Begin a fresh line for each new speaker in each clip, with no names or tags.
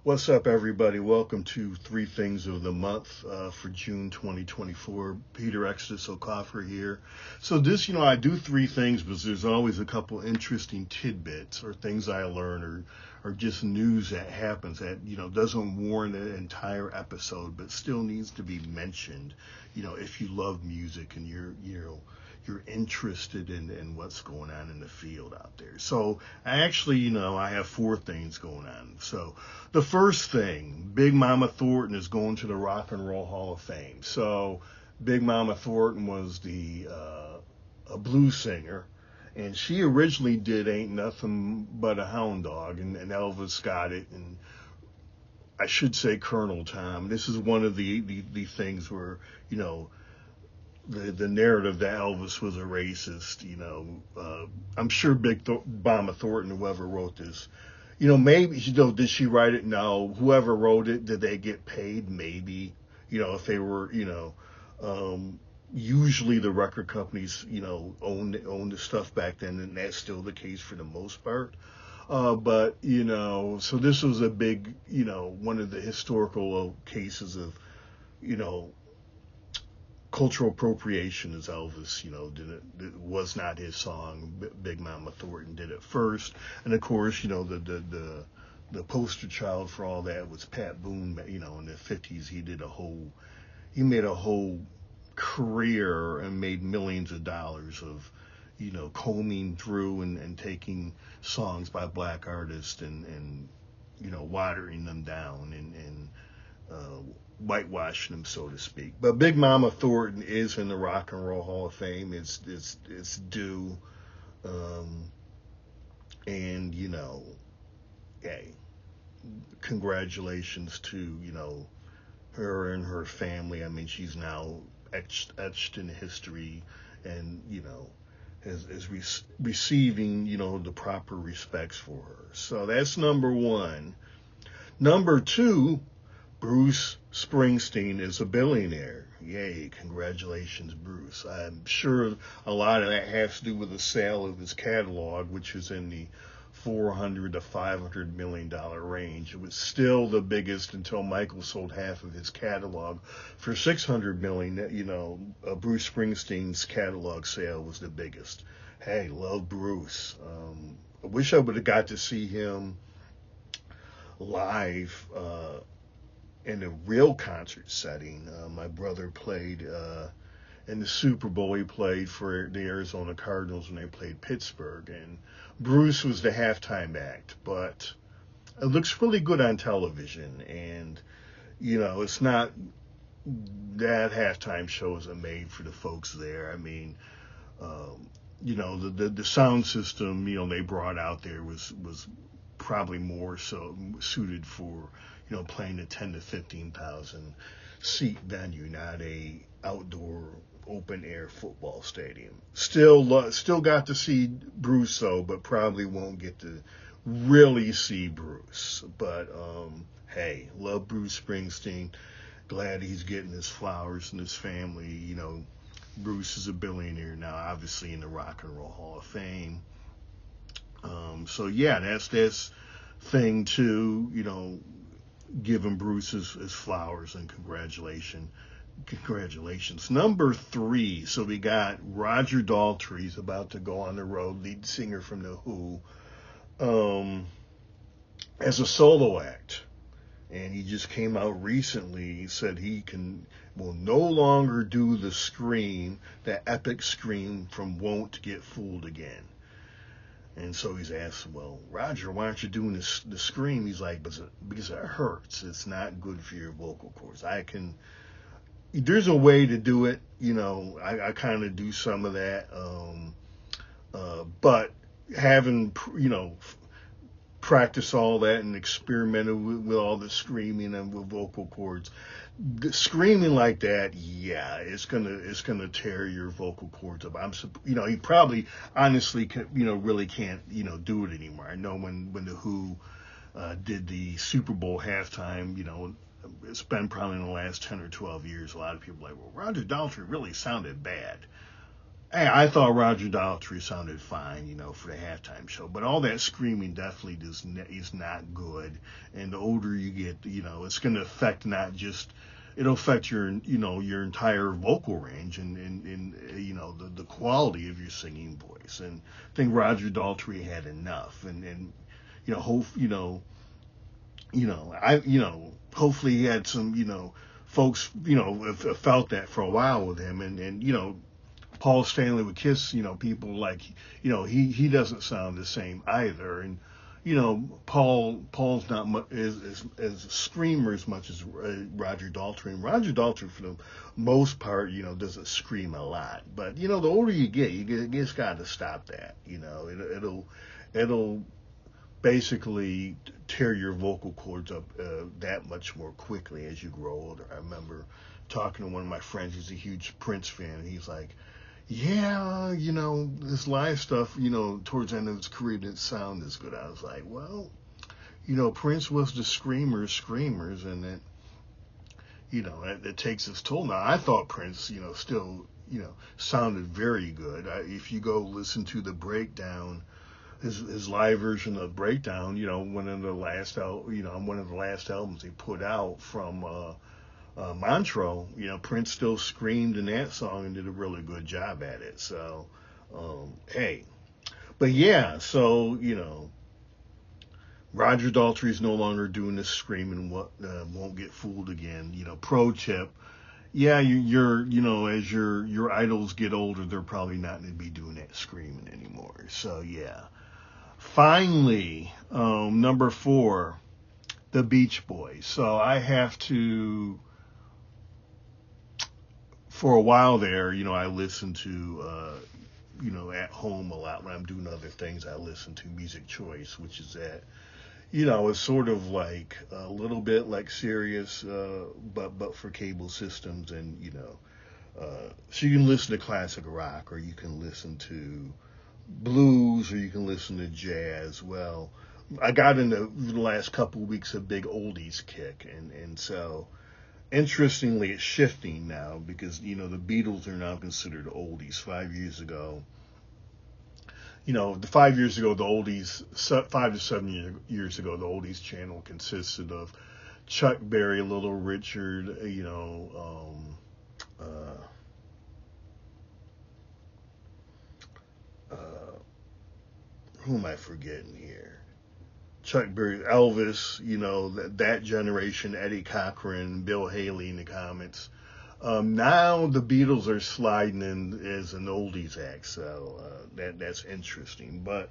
What's up, everybody? Welcome to Three Things of the Month for June 2024. Peter Exodus O'Coffer here. So I do three things because there's always a couple interesting tidbits or things I learn or just news that happens that, doesn't warrant an entire episode, but still needs to be mentioned, if you love music and you're interested in what's going on in the field out there. So I have four things going on. So the first thing, Big Momma Thornton is going to the Rock and Roll Hall of Fame. So Big Momma Thornton was a blues singer, and she originally did Ain't Nothing But a Hound Dog, and Elvis got it, and I should say Colonel Tom. This is one of the things where, the narrative that Elvis was a racist, I'm sure Mama Thornton, whoever wrote this, maybe, did she write it? No. Whoever wrote it, did they get paid? Maybe, if they were, usually the record companies, owned the stuff back then, and that's still the case for the most part. But, so this was a big, one of the historical cases of, you know, cultural appropriation, as Elvis, did it was not his song. Big Mama Thornton did it first, and of course, the poster child for all that was Pat Boone. In the '50s, he made a whole career and made millions of dollars of, combing through and taking songs by black artists and watering them down and whitewashing them, so to speak. But Big Mama Thornton is in the Rock and Roll Hall of Fame. It's due, and hey, congratulations to her and her family. I mean, she's now etched in history, and is receiving the proper respects for her. So that's number one. Number two, Bruce Springsteen is a billionaire. Yay, congratulations, Bruce. I'm sure a lot of that has to do with the sale of his catalog, which is in the $400 to $500 million range. It was still the biggest until Michael sold half of his catalog for $600 million. Bruce Springsteen's catalog sale was the biggest. Hey, love Bruce. I wish I would have got to see him live in a real concert setting. My brother played in the Super Bowl. He played for the Arizona Cardinals when they played Pittsburgh, and Bruce was the halftime act. But it looks really good on television, and it's not that halftime show isn't made for the folks there. I mean, the sound system they brought out there was probably more so suited for playing a 10 to 15,000 seat venue, not a outdoor open air football stadium. Still got to see Bruce though, but probably won't get to really see Bruce. But hey, love Bruce Springsteen. Glad he's getting his flowers and his family. Bruce is a billionaire now, obviously in the Rock and Roll Hall of Fame. So yeah, that's thing two. Giving Bruce his flowers and congratulations. Number three, so we got Roger Daltery. He's about to go on the road, lead singer from The Who, as a solo act. And he just came out recently. He said will no longer do the scream, that epic scream from Won't Get Fooled Again. And so he's asked, well, Roger, why aren't you doing the scream? He's like, because it hurts. It's not good for your vocal cords. There's a way to do it. I kind of do some of that. But having, practice all that and experimented with all the screaming and with vocal cords, the screaming like that, yeah, it's gonna tear your vocal cords up. He probably honestly really can't do it anymore. I know when the Who did the Super Bowl halftime, it's been probably in the last 10 or 12 years. A lot of people are like, well, Roger Daltrey really sounded bad. Hey, I thought Roger Daltery sounded fine, for the halftime show, but all that screaming definitely is not good. And the older you get, it's going to affect not just it'll affect your entire vocal range and the quality of your singing voice. And I think Roger Daltrey had enough, and hope hopefully he had some folks have felt that for a while with him, and Paul Stanley with Kiss, people like, he doesn't sound the same either. And, Paul's not much, as a screamer as much as Roger Daltrey. And Roger Daltrey, for the most part, doesn't scream a lot. But, the older you just got to stop that. It'll basically tear your vocal cords up that much more quickly as you grow older. I remember talking to one of my friends, he's a huge Prince fan, and he's like, yeah, this live stuff, towards the end of his career didn't sound as good. I was like, well, Prince was the screamers, and it takes its toll. Now, I thought Prince, still, sounded very good. If you go listen to the breakdown, his live version of Breakdown, one of the last albums he put out from Montreux, Prince still screamed in that song and did a really good job at it. So, hey. But yeah, so, Roger Daltrey's no longer doing this screaming, won't get fooled again. Pro tip, yeah, as your idols get older, they're probably not going to be doing that screaming anymore. So, yeah. Finally, number 4, the Beach Boys. So I have to... For a while there, I listened to, at home a lot when I'm doing other things. I listen to Music Choice, which is it's sort of like a little bit like Sirius, but for cable systems, and so you can listen to classic rock, or you can listen to blues, or you can listen to jazz. Well, I got into the last couple of weeks a big oldies kick, and so. Interestingly, it's shifting now because, the Beatles are now considered oldies. 5 years ago, 5 years ago, the oldies, 5 to 7 years ago, the oldies channel consisted of Chuck Berry, Little Richard, who am I forgetting here? Chuck Berry, Elvis, that generation, Eddie Cochran, Bill Haley in the comments. Now the Beatles are sliding in as an oldies act, so that's interesting. But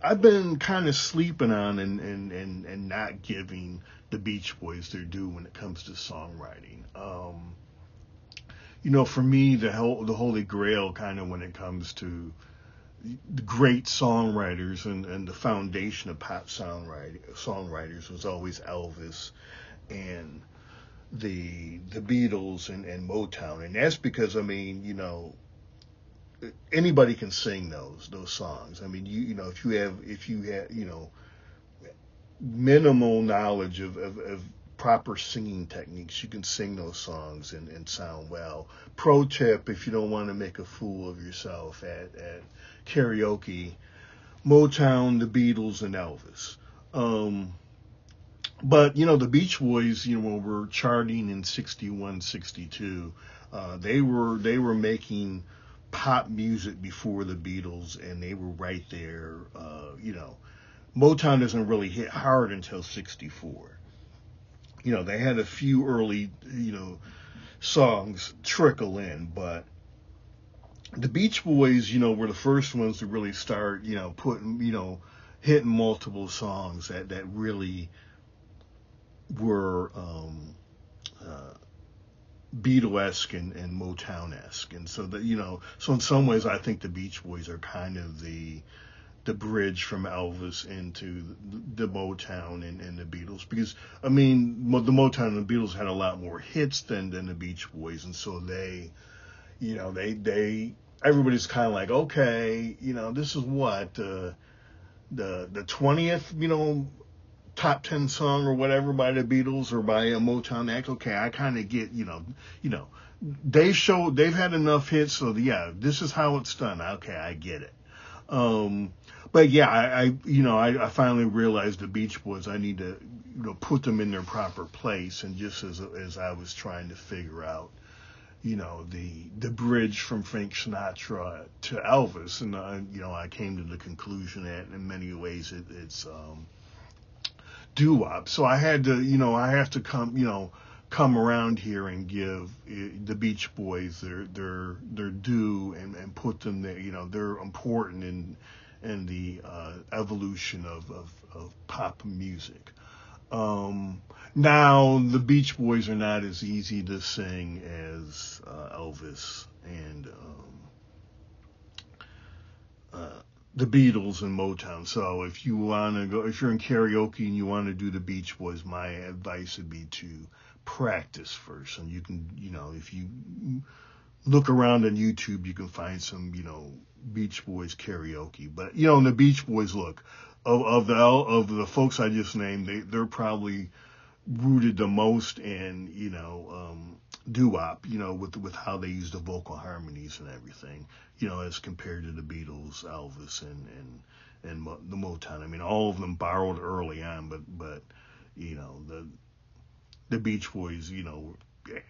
I've been kind of sleeping on and not giving the Beach Boys their due when it comes to songwriting. For me, the holy grail kind of when it comes to the great songwriters and the foundation of pop songwriters was always Elvis and the Beatles and Motown, and that's because anybody can sing those songs. I mean, if you have minimal knowledge of proper singing techniques, you can sing those songs and sound well. Pro tip, if you don't want to make a fool of yourself at karaoke, Motown, the Beatles, and Elvis. But, the Beach Boys, were charting in 61, 62. They were making pop music before the Beatles, and they were right there. Motown doesn't really hit hard until 64. They had a few early, songs trickle in, but the Beach Boys, were the first ones to really start, hitting multiple songs that really were Beatle-esque and Motown-esque. And so so in some ways I think the Beach Boys are kind of the bridge from Elvis into the Motown and the Beatles, because the Motown and the Beatles had a lot more hits than the Beach Boys, and so they everybody's kind of like, okay, this is what the 20th top 10 song or whatever by the Beatles or by a Motown act. Okay, I kind of get they've had enough hits, so yeah, this is how it's done. Okay, I get it. But yeah, I finally realized the Beach Boys, I need to, put them in their proper place. And just as I was trying to figure out, the bridge from Frank Sinatra to Elvis, and I came to the conclusion that in many ways it's doo-wop. So I had to, I have to come around here and give the Beach Boys their due, and put them there. They're important in the evolution of pop music. Now the Beach Boys are not as easy to sing as Elvis and the Beatles and Motown. So if you want to go, if you're in karaoke and you want to do the Beach Boys, my advice would be to practice first. And you can, if you look around on YouTube, you can find some, Beach Boys karaoke. But, the Beach Boys, look, of the folks I just named, they're probably rooted the most in, doo-wop, with how they use the vocal harmonies and everything, as compared to the Beatles, Elvis, and the Motown. I mean, all of them borrowed early on, but the Beach Boys,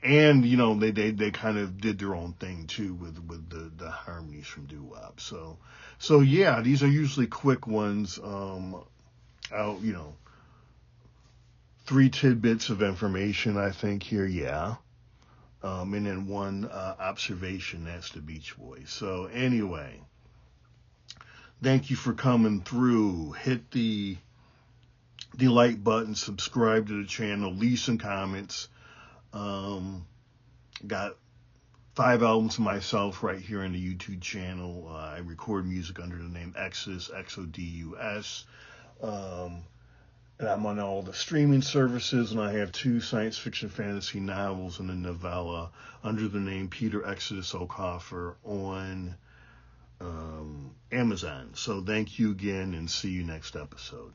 and they kind of did their own thing too with the harmonies from doo-wop. So yeah, these are usually quick ones. Out, 3 tidbits of information, I think here, yeah. And then one observation, that's the Beach Boys. So anyway, thank you for coming through. Hit the like button, subscribe to the channel, leave some comments. Got 5 albums of myself right here on the YouTube channel. I record music under the name Exodus, Xodus. And I'm on all the streaming services, and I have 2 science fiction fantasy novels and a novella under the name Peter Exodus Okoffer on Amazon. So thank you again, and see you next episode.